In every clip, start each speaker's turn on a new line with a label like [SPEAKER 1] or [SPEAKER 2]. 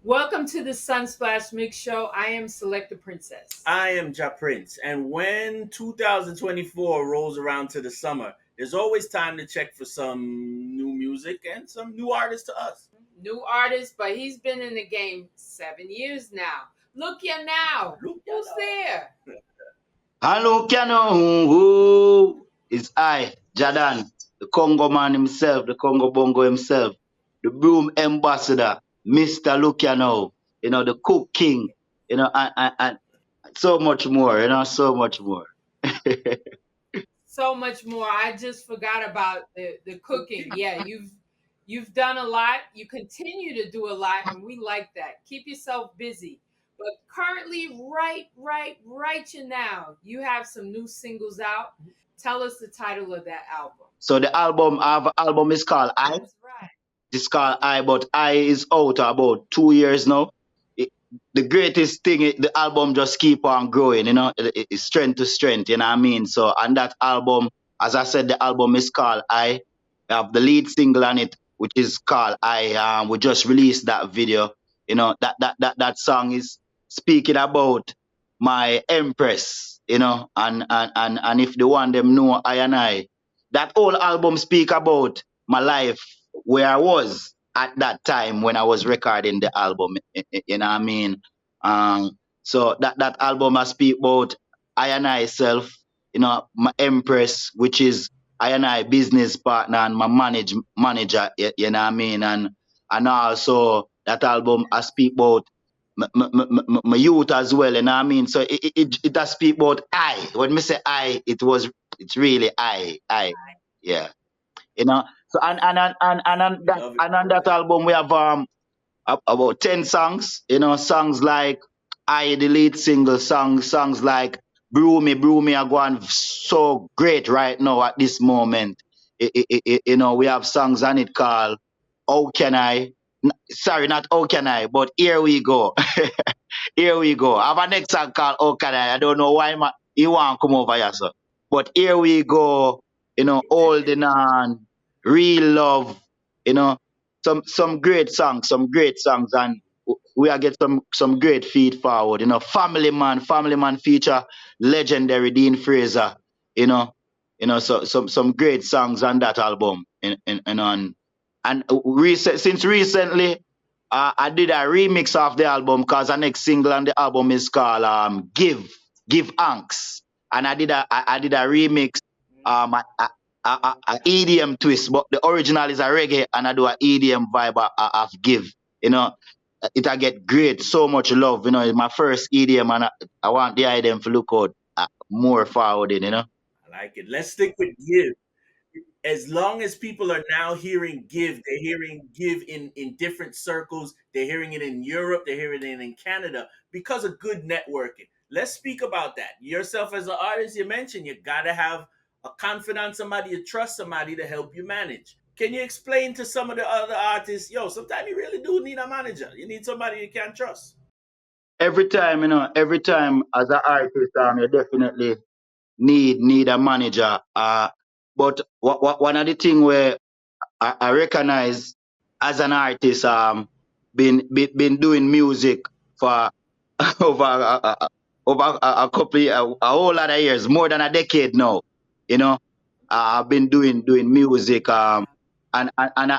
[SPEAKER 1] Welcome to the Sunsplash Mix Show. I am Selector Princess.
[SPEAKER 2] I am Ja Prince, and when 2024 rolls around to the summer, there's always time to check for some new music and some new artists to us.
[SPEAKER 1] New artist, but he's been in the game 7 years now. Look ya now.
[SPEAKER 2] Look
[SPEAKER 1] Who's there?
[SPEAKER 3] Hello, Cano. Who is I, Jahdon, the Congo man himself, the Congo Bongo himself, the broom ambassador, Mr. Luciano, the cook king, and so much more, so much more.
[SPEAKER 1] So much more. I just forgot about the cooking. Yeah, you've done a lot. You continue to do a lot, and we like that. Keep yourself busy. But currently, right you now, you have some new singles out. Tell us the title of that album.
[SPEAKER 3] So the album is called I.
[SPEAKER 1] That's right.
[SPEAKER 3] It's called I, but I is out about 2 years now. The greatest thing, the album just keep on growing, it's strength to strength, you know what I mean? So on that album, as I said, the album is called I. We have the lead single on it, which is called I. We just released that video. That song is speaking about my empress, and if the one them know I, that whole album speak about my life where I was at that time when I was recording the album, you know what I mean? So that album I speak about I self, my empress, which is I business partner and my manager, you know what I mean? And also that album I speak about my youth as well, you know what I mean? So it does speak about I. When me say I, it's really I, yeah. So and on that album we have about 10 songs, songs like I, the lead single, songs like Brew Me are going so great right now at this moment. We have songs on it called How Can I? Sorry, not How Can I, but Here We Go. Here We Go. I have a next song called How Can I? I don't know why he want to come over here, sir. But Here We Go, Holding On, Real Love, some great songs, and we are get some great feed forward. Family Man feature legendary Dean Fraser. So some great songs on that album. Since recently, I did a remix of the album because the next single on the album is called Give Anks, and I did a remix, a EDM twist, but the original is a reggae, and I do a EDM vibe of Give. It'll get great, so much love. It's my first EDM, and I want the EDM to look out more forward in.
[SPEAKER 2] I like it. Let's stick with Give. As long as people are now hearing Give, they're hearing Give in different circles. They're hearing it in Europe. They're hearing it in Canada because of good networking. Let's speak about that. Yourself as an artist, you mentioned you got to have a confidant, somebody you trust, somebody to help you manage. Can you explain to some of the other artists, sometimes you really do need a manager. You need somebody you can trust.
[SPEAKER 3] Every time as an artist, you definitely need a manager. But one of the things where I recognize as an artist, been doing music for over a whole lot of years, more than a decade now. I've been doing music, and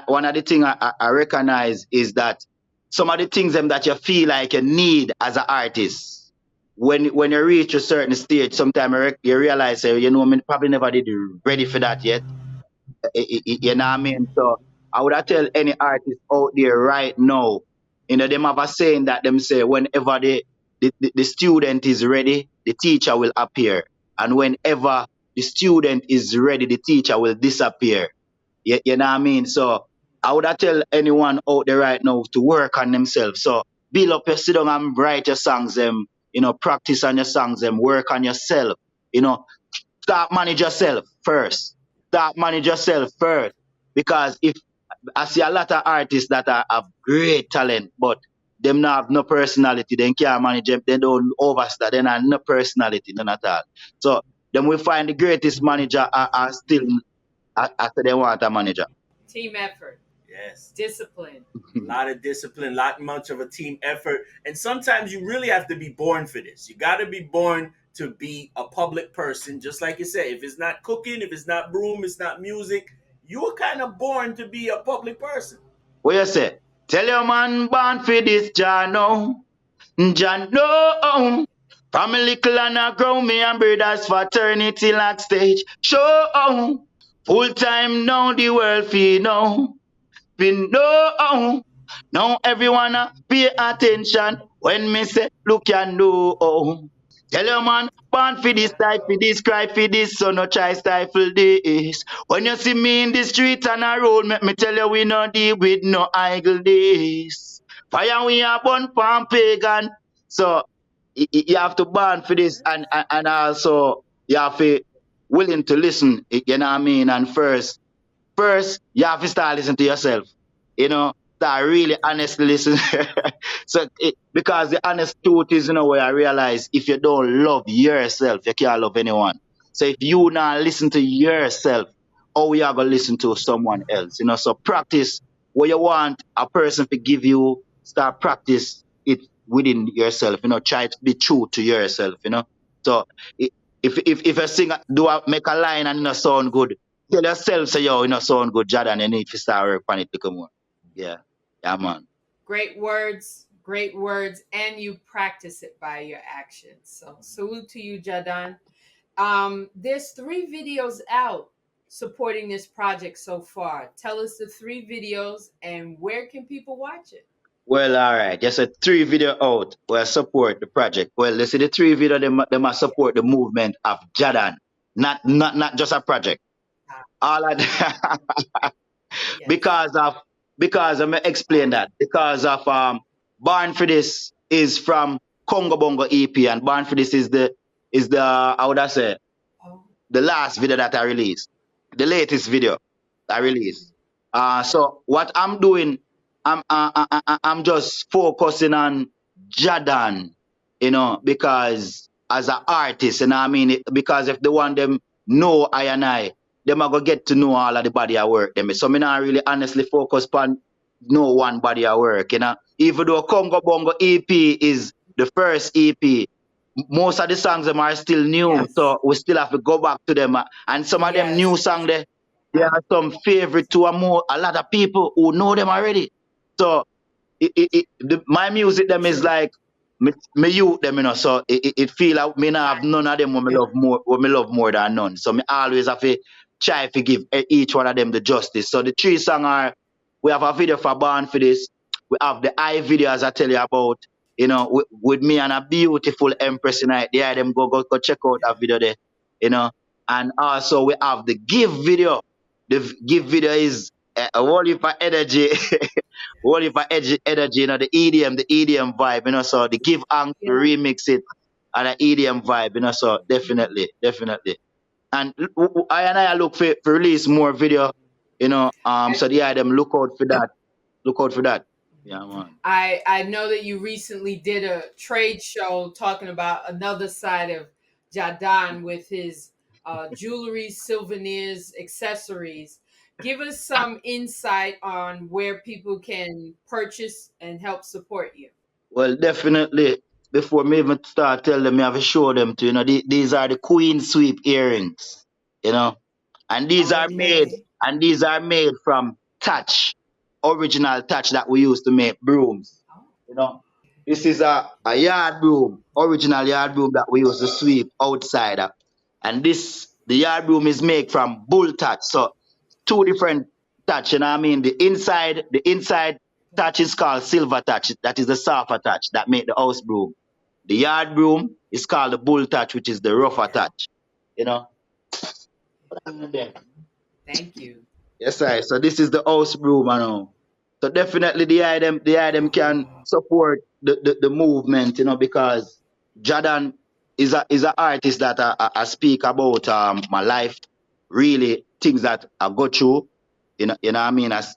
[SPEAKER 3] one of the things I recognize is that some of the things that you feel like you need as an artist, when you reach a certain stage, sometimes you realize, I probably never did ready for that yet. You know what I mean? So I would tell any artist out there right now, them have a saying that them say whenever the student is ready, the teacher will appear. And whenever the student is ready, the teacher will disappear. You know what I mean? So I would tell anyone out there right now to work on themselves. So build up your sit down and write your songs, practice on your songs, work on yourself. Start manage yourself first. Because if I see a lot of artists that have great talent, but them not have no personality, they can't manage them, they don't overstar, they have no personality, none at all. So then we find the greatest manager are still after they want a manager.
[SPEAKER 1] Team effort.
[SPEAKER 2] Yes.
[SPEAKER 1] Discipline.
[SPEAKER 2] A lot of discipline, not much of a team effort. And sometimes you really have to be born for this. You got to be born to be a public person. Just like you say, if it's not cooking, if it's not broom, it's not music, you were kind of born to be a public person.
[SPEAKER 3] What you say? Tell your man born for this, Jano. Jano. From a little and I grow me and brothers fraternity like stage show. Full time now the world feel know. We know. Now everyone pay attention when me say look you know. Tell your man born for this type, for this, cry for this, so no try stifle this. When you see me in the street and I roll, make me tell you we no deal with no idle days. Fire we are born from pagan. So you have to born for this and also you have to willing to listen, you know what I mean? And first you have to start listening to yourself. You know, start really honestly listen. Because the honest truth is, you know, where I realize if you don't love yourself, you can't love anyone. So if you not listen to yourself, how you are gonna listen to someone else? You know, so practice what you want a person to give you, start practice it within yourself, you know, try to be true to yourself, you know. So if a singer make a line and it not sound good, tell yourself say yo, it not sound good, Jahdon, you need to start work on it a little more. Yeah. Yeah, man.
[SPEAKER 1] Great words, and you practice it by your actions. So salute to you, Jahdon. There's 3 videos out supporting this project so far. Tell us the 3 videos and where can people watch it?
[SPEAKER 3] Well, all right. Just a 3 video out where support the project. Well, they see the 3 video they must support the movement of Jahdon, not just a project.
[SPEAKER 1] Ah,
[SPEAKER 3] All of
[SPEAKER 1] yes.
[SPEAKER 3] because I'm gonna explain that because of Born for This is from Congo Bongo EP and Born for This is the how would I say
[SPEAKER 1] Oh,
[SPEAKER 3] the last video that I released, the latest video I released. So what I'm doing, I'm just focusing on Jahdon, you know, because as an artist, you know what I mean? Because if they want them know I and I, them are gonna get to know all of the body of work. Them. So me not really honestly focus on no one body of work, you know. Even though Congo Bongo EP is the first EP, most of the songs them are still new,
[SPEAKER 1] yes.
[SPEAKER 3] so we still have to go back to them. And some of them
[SPEAKER 1] Yes.
[SPEAKER 3] new songs there are some favorite to a lot of people who know them already. So my music them is
[SPEAKER 1] True.
[SPEAKER 3] like me youth them, you know. So it feel like me not have none of them what me love more than none. So me always have to try to give each one of them the justice. So the 3 songs are we have a video for Born for This. We have the I video as I tell you about, you know, with me and a beautiful Empress tonight. Yeah, them go check out that video there, you know. And also we have the Give video. The Give video is a whole heap of energy. Whole heap of energy, you know, the EDM vibe, you know, so the Give Ang
[SPEAKER 1] Yeah.
[SPEAKER 3] remix it and the EDM vibe, you know, so definitely. And I look for release more video, you know, so yeah, them look out for that. Look out for that. Yeah, man.
[SPEAKER 1] I know that you recently did a trade show talking about another side of Jahdon with his jewelry, souvenirs, accessories. Give us some insight on where people can purchase and help support you.
[SPEAKER 3] Well, definitely. Before me even start tell them, I have to show them to, you know, these are the Queen Sweep earrings, you know, and
[SPEAKER 1] Okay.
[SPEAKER 3] these are made from touch, original touch that we used to make brooms,
[SPEAKER 1] Oh,
[SPEAKER 3] you know. This is a yard broom, original yard broom that we used to sweep outside. And the yard broom is made from bull touch. So 2 different touch, you know what I mean? The inside touch is called silver touch. That is the softer touch that make the house broom. The yard broom is called the bull touch, which is the rougher
[SPEAKER 1] yeah.
[SPEAKER 3] touch. You know?
[SPEAKER 1] Thank you.
[SPEAKER 3] Yes, sir. So this is the house broom, I know. So definitely the item can support the movement, you know, because Jahdon is a artist that I speak about my life, really things that I go through, you know what I mean? As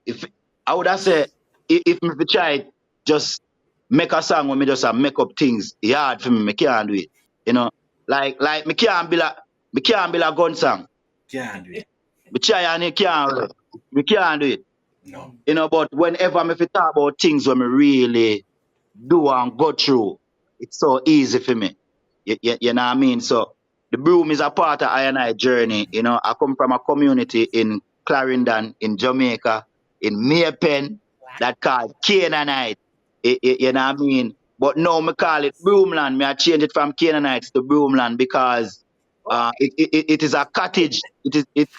[SPEAKER 3] if I would have said if me fi try just make a song when me just make up things, it hard for me. Me can't do it. You know, like me can't build a gun song.
[SPEAKER 2] Can't do it.
[SPEAKER 3] Me try and it can't. Me can't do it.
[SPEAKER 2] No.
[SPEAKER 3] You know, but whenever me fi talk about things when me really do and go through, it's so easy for me. You know what I mean? So the broom is a part of I and I journey. You know, I come from a community in Clarendon, in Jamaica, in Maypen, that called Canaanite. You know what I mean? But now me call it Broomland. Me I change it from Canaanites to Broomland because it is a cottage. It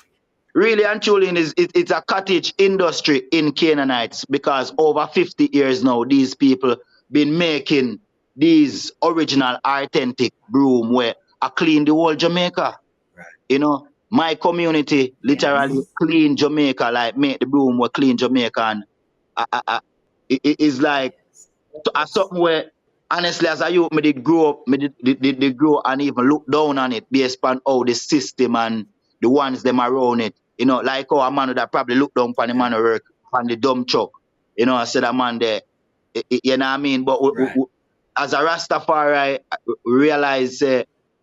[SPEAKER 3] really and truly it's a cottage industry in Canaanites because over 50 years now, these people been making these original authentic broom where I clean the whole Jamaica.
[SPEAKER 2] Right.
[SPEAKER 3] You know, my community literally
[SPEAKER 1] Yes.
[SPEAKER 3] clean Jamaica, like make the broom where clean Jamaica. And it is like
[SPEAKER 1] Yes. Yes.
[SPEAKER 3] something where honestly as a youth me did grow up, me did grow and even look down on it based on how the system and the ones them around it. You know, like how a man that probably look down on the
[SPEAKER 2] Yeah.
[SPEAKER 3] man who work on the dumb truck. You know, I said a man there. You know what I mean? But
[SPEAKER 2] Right.
[SPEAKER 3] as a Rastafari, we realize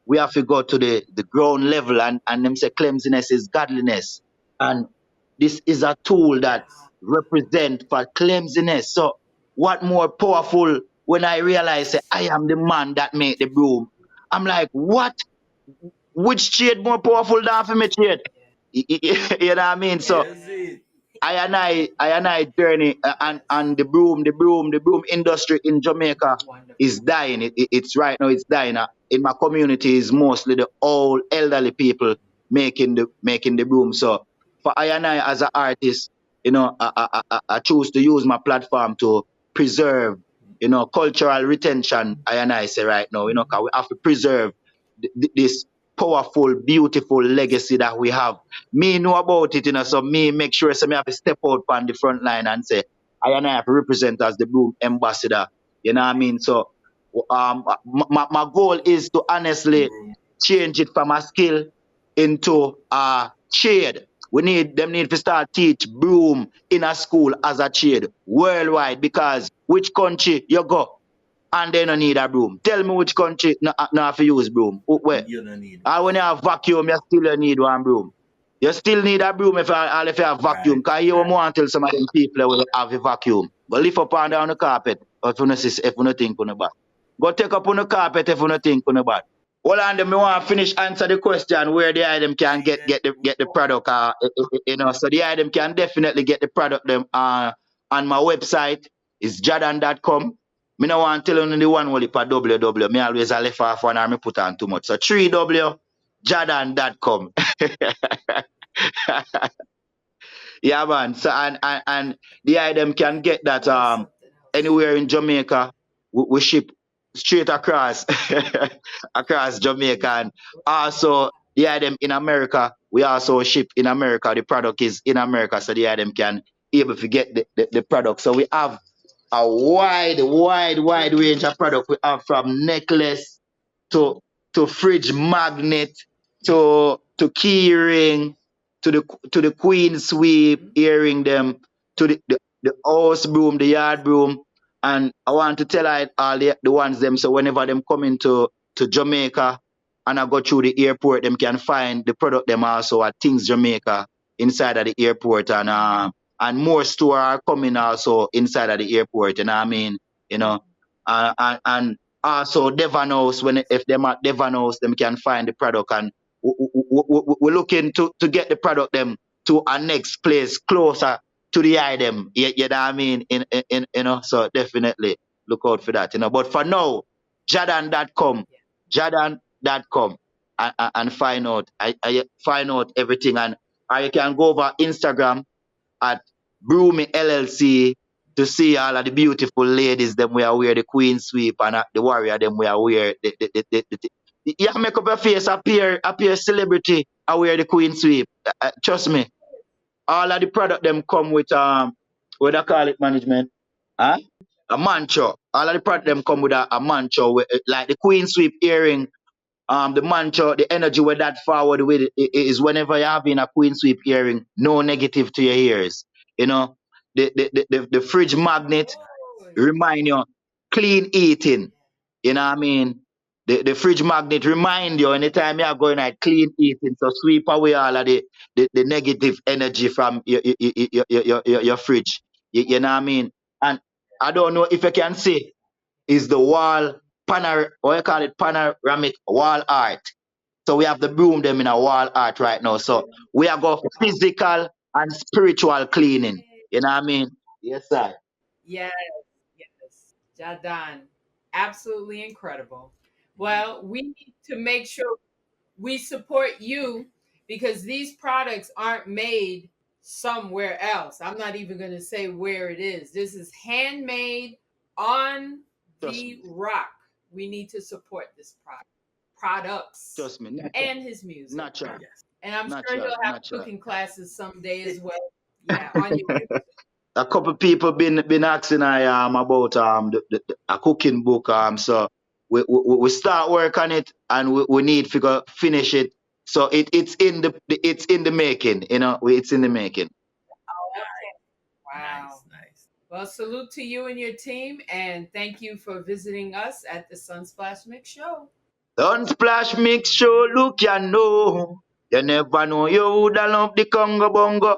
[SPEAKER 3] we have to go to the ground level and them say cleanliness is godliness. And this is a tool that
[SPEAKER 1] Yes.
[SPEAKER 3] represent for cleanliness. So what more powerful when I realize I am the man that make the broom. I'm like, what? Which trade more powerful than for me trade? You know what I mean? So
[SPEAKER 2] That's it.
[SPEAKER 3] I journey
[SPEAKER 1] Yes.
[SPEAKER 3] and the broom industry in Jamaica is
[SPEAKER 1] Wonderful.
[SPEAKER 3] dying. It's right now it's dying. In my community is mostly the old elderly people making the broom. So for I and I as an artist, you know, I choose to use my platform to preserve, you know, cultural retention. I and I say right now, you know, 'cause we have to preserve this powerful, beautiful legacy that we have. Me know about it, you know, so me make sure so me have to step out on the front line and say, I and I have to represent as the Bloom ambassador. You know what I mean? So my goal is to honestly
[SPEAKER 2] Broom.
[SPEAKER 3] change it from a skill into a trade. We need to start teach broom in a school as a trade worldwide because which country you go and they don't need a broom. Tell me which country no have to use broom. Where?
[SPEAKER 2] You don't need.
[SPEAKER 3] When you have vacuum, you still need one broom. You still need a broom if you have vacuum.
[SPEAKER 2] Right.
[SPEAKER 3] Because you
[SPEAKER 2] Right.
[SPEAKER 3] want to tell some of them people will have a vacuum. Go lift up and down the carpet if you not think on the bad. Go take up on the carpet if you not think on the bad. Hold on, then me want to finish answer the question where the item can get the product. You know, so the item can definitely get the product them on my website. It's Jahdon.com. Me no want to tell you the one only for www. Me always I left off one and me put on too much. So 3W Jahdon.com. Yeah, man. So and the item can get that
[SPEAKER 1] That was something else.
[SPEAKER 3] anywhere in Jamaica. We ship straight across across Jamaica, and also the item in America. We also ship in America. The product is in America, so the item can able to get the product. So we have a wide range of product. We have from necklace to fridge magnet to key ring to the queen sweep
[SPEAKER 1] Mhm.
[SPEAKER 3] earring them to the house broom, the yard broom. And I want to tell all the ones them so whenever them come into to Jamaica and I go through the airport, them can find the product them also at Things Jamaica inside of the airport and more store are coming also inside of the airport, you know what I mean? You know, and also Devon House, when if them at Devon House, them can find the product and we're looking to get the product them to our next place closer to the item. You know what I mean? In you know, so definitely look out for that, you know. But for now, Jahdon.com,
[SPEAKER 1] Yeah.
[SPEAKER 3] Jahdon.com and find out I find out everything and or you can go over Instagram at Broomy LLC to see all of the beautiful ladies them we are wear the queen sweep and the warrior them we are wear you make up your face appear celebrity I wear the queen sweep. Trust me, all of the product them come with what I call it management, huh? A mancho. All of the product them come with a mancho with, like the queen sweep earring. The mantra, the energy with that forward with it is whenever you're having a queen sweep earring, no negative to your ears. You know, the fridge magnet
[SPEAKER 1] Oh,
[SPEAKER 3] remind you clean eating. You know what I mean? the fridge magnet remind you anytime you are going at clean eating, so sweep away all of the negative energy from your fridge. You know what I mean? And I don't know if you can see, is the wall what you call it, panoramic wall art. So we have the broom them in a wall art right now. So we are going physical and spiritual cleaning. You know what I mean? Yes, sir.
[SPEAKER 1] Yes, yes. Jahdon, absolutely incredible. Well, we need to make sure we support you because these products aren't made somewhere else. I'm not even going to say where it is. This is handmade on
[SPEAKER 3] Trust me.
[SPEAKER 1] the rock. We need to support this products
[SPEAKER 3] Trust me. Natural.
[SPEAKER 1] and his music.
[SPEAKER 3] Natural.
[SPEAKER 2] Yes.
[SPEAKER 1] And I'm sure
[SPEAKER 3] Natural.
[SPEAKER 1] he'll have
[SPEAKER 3] Natural.
[SPEAKER 1] cooking classes someday as well. Yeah, on your
[SPEAKER 3] A couple people been asking I about a cooking book so we start work on it and we need to finish it, so it's in the making, it's in the making.
[SPEAKER 1] wow.
[SPEAKER 2] Nice, nice.
[SPEAKER 1] Well, salute to you and your team, and thank you for visiting us at the Sunsplash Mix Show.
[SPEAKER 3] Sunsplash mix show, look you never know you woulda love the Congo Bongo.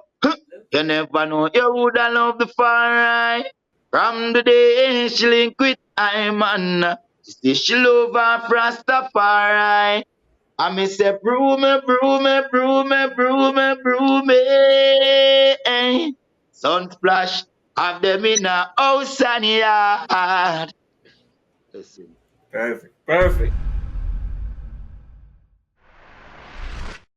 [SPEAKER 3] You never know you woulda love the far right. From the day she link with I man, she say she love her Rastafari. I me say brew me, brew me, brew me, brew me, brew me. Sunsplash, have them in a house and yard. Listen.
[SPEAKER 2] Perfect. Perfect.